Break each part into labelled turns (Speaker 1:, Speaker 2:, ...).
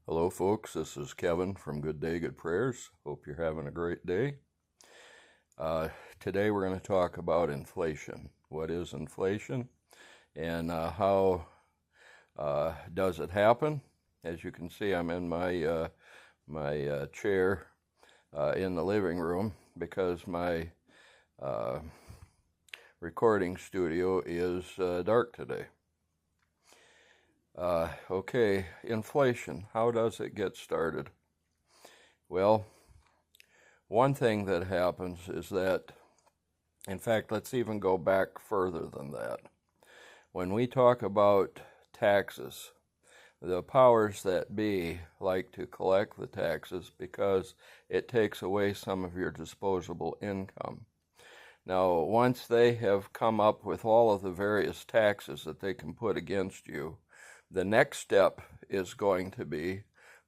Speaker 1: Hello, folks. This is Kevin from Good Day, Good Prayers. Hope you're having a great day. Today we're going to talk about inflation. What is inflation and how does it happen? As you can see, I'm in my chair in the living room because my recording studio is dark today. Okay, inflation. How does it get started? Well, one thing that happens is that, in fact, let's even go back further than that. When we talk about taxes, the powers that be like to collect the taxes because it takes away some of your disposable income. Now, once they have come up with all of the various taxes that they can put against you, the next step is going to be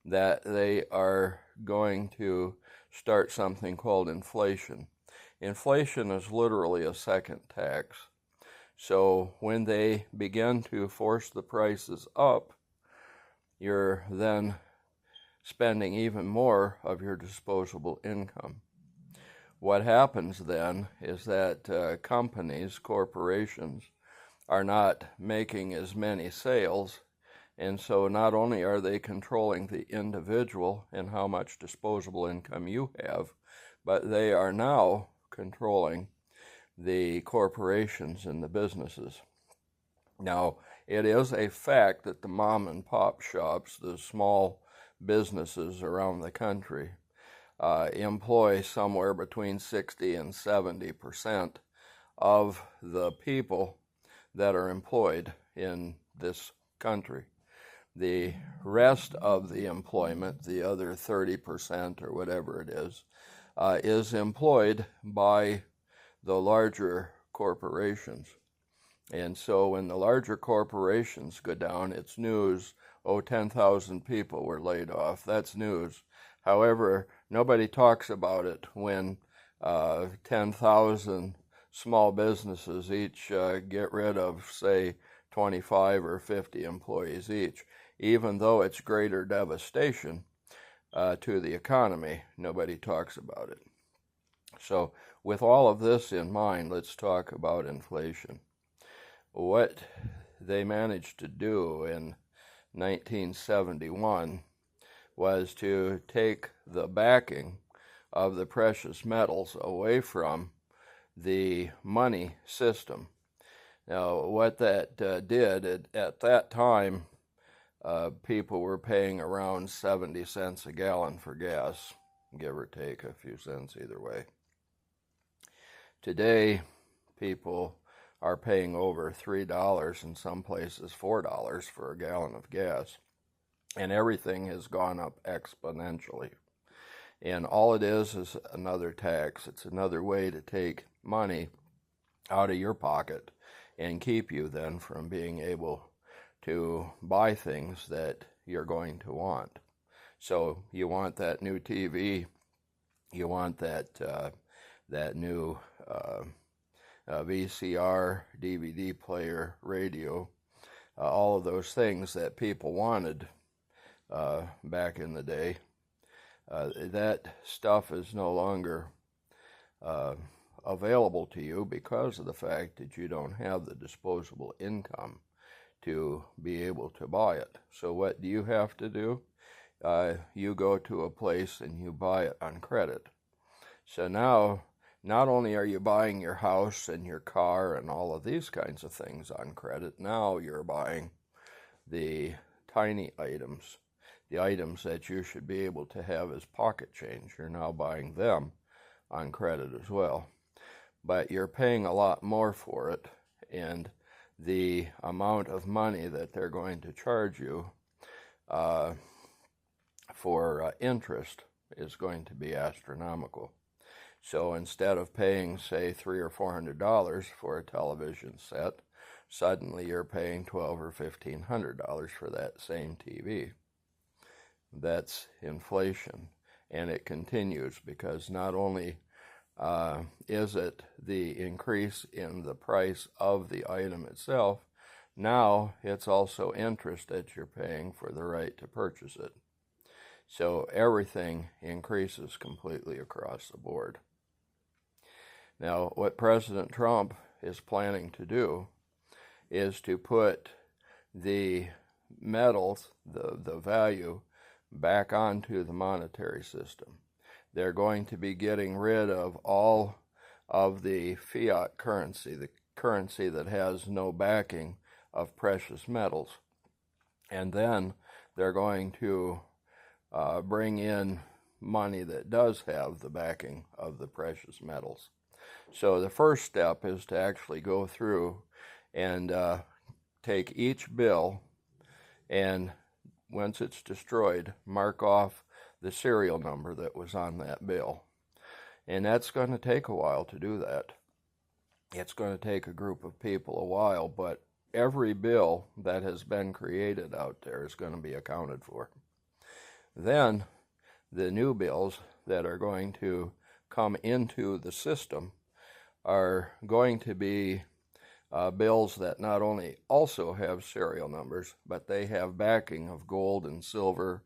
Speaker 1: that they are going to start something called inflation. Inflation is literally a second tax. So when they begin to force the prices up, you're then spending even more of your disposable income. What happens then is that companies, corporations, are not making as many sales. And so not only are they controlling the individual and how much disposable income you have, but they are now controlling the corporations and the businesses. Now, it is a fact that the mom and pop shops, the small businesses around the country, employ somewhere between 60 and 70% of the people that are employed in this country. The rest of the employment, the other 30% or whatever it is employed by the larger corporations. And so when the larger corporations go down, it's news. 10,000 people were laid off. That's news. However, nobody talks about it when 10,000 small businesses each get rid of, say, 25 or 50 employees each. Even though it's greater devastation to the economy, nobody talks about it. So with all of this in mind, let's talk about inflation. What they managed to do in 1971 was to take the backing of the precious metals away from the money system. Now, what that did at that time, people were paying around 70 cents a gallon for gas, give or take a few cents either way. Today, people are paying over $3, in some places $4 for a gallon of gas, and everything has gone up exponentially. And all it is another tax. It's another way to take money out of your pocket and keep you then from being able to buy things that you're going to want. So you want that new TV, you want that new VCR, DVD player, radio, all of those things that people wanted back in the day. That stuff is no longer available to you because of the fact that you don't have the disposable income to be able to buy it. So what do you have to do? You go to a place and you buy it on credit. So now, not only are you buying your house and your car and all of these kinds of things on credit, now you're buying the tiny items, the items that you should be able to have as pocket change. You're now buying them on credit as well. But you're paying a lot more for it, and the amount of money that they're going to charge you for interest is going to be astronomical. So instead of paying, say, $300 or $400 for a television set, suddenly you're paying $1,200 or $1,500 for that same TV. That's inflation, and it continues because not only is it the increase in the price of the item itself, now it's also interest that you're paying for the right to purchase it. So everything increases completely across the board. Now, what President Trump is planning to do is to put the metals, the value, back onto the monetary system. They're going to be getting rid of all of the fiat currency, the currency that has no backing of precious metals. And then they're going to bring in money that does have the backing of the precious metals. So the first step is to actually go through and take each bill, and once it's destroyed, mark off the serial number that was on that bill. And that's going to take a while to do that. It's going to take a group of people a while, but every bill that has been created out there is going to be accounted for. Then the new bills that are going to come into the system are going to be bills that not only also have serial numbers, but they have backing of gold and silver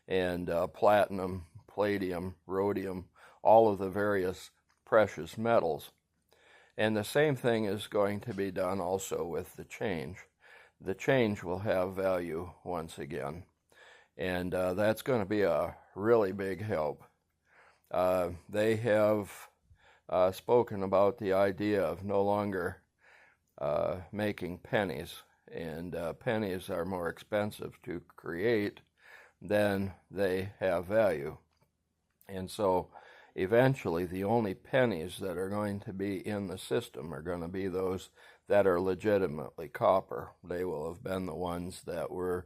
Speaker 1: and platinum, palladium, rhodium, all of the various precious metals. And the same thing is going to be done also with the change. The change will have value once again, and that's going to be a really big help. They have spoken about the idea of no longer making pennies, and pennies are more expensive to create than they have value. And so eventually the only pennies that are going to be in the system are going to be those that are legitimately copper. They will have been the ones that were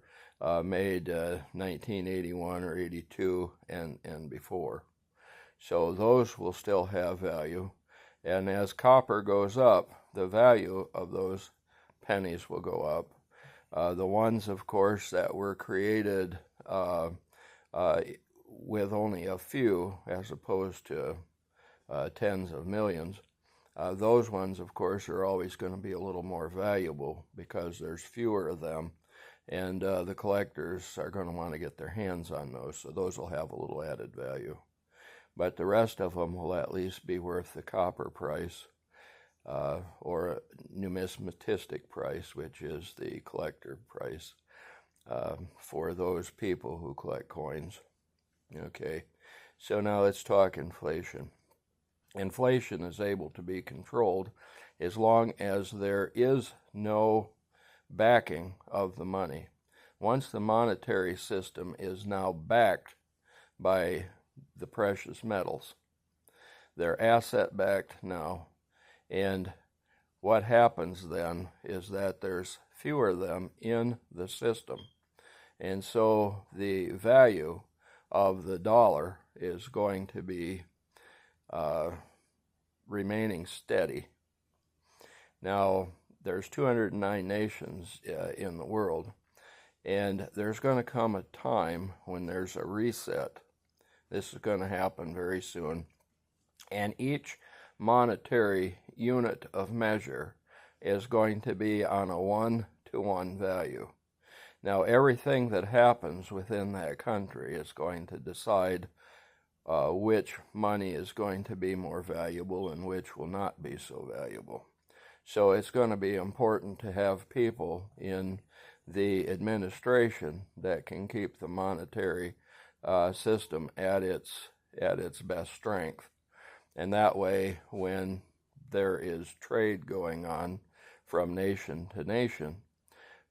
Speaker 1: made 1981 or 82 and before. So those will still have value. And as copper goes up, the value of those pennies will go up. The ones, of course, that were created with only a few, as opposed to tens of millions, those ones, of course, are always going to be a little more valuable because there's fewer of them, and the collectors are going to want to get their hands on those, so those will have a little added value. But the rest of them will at least be worth the copper price, or numismatistic price, which is the collector price for those people who collect coins. Okay, so now let's talk inflation. Inflation is able to be controlled as long as there is no backing of the money. Once the monetary system is now backed by the precious metals, they're asset-backed now, and what happens then is that there's fewer of them in the system, and so the value of the dollar is going to be remaining steady. Now, there's 209 nations in the world, and there's going to come a time when there's a reset. This is going to happen very soon, and each monetary unit of measure is going to be on a 1-to-1 value. Now, everything that happens within that country is going to decide which money is going to be more valuable and which will not be so valuable. So it's going to be important to have people in the administration that can keep the monetary system at its best strength. And that way, when there is trade going on from nation to nation,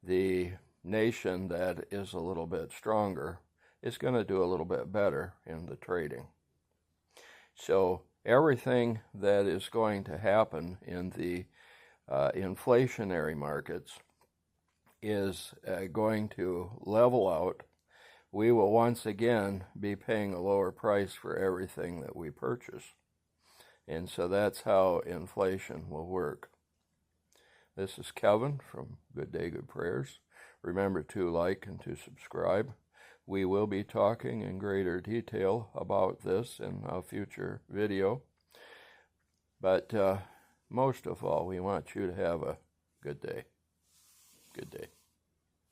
Speaker 1: the nation that is a little bit stronger is going to do a little bit better in the trading. So everything that is going to happen in the inflationary markets is going to level out. We will once again be paying a lower price for everything that we purchase. And so that's how inflation will work. This is Kevin from Good Day, Good Prayers. Remember to like and to subscribe. We will be talking in greater detail about this in a future video. But most of all, we want you to have a good day. Good day.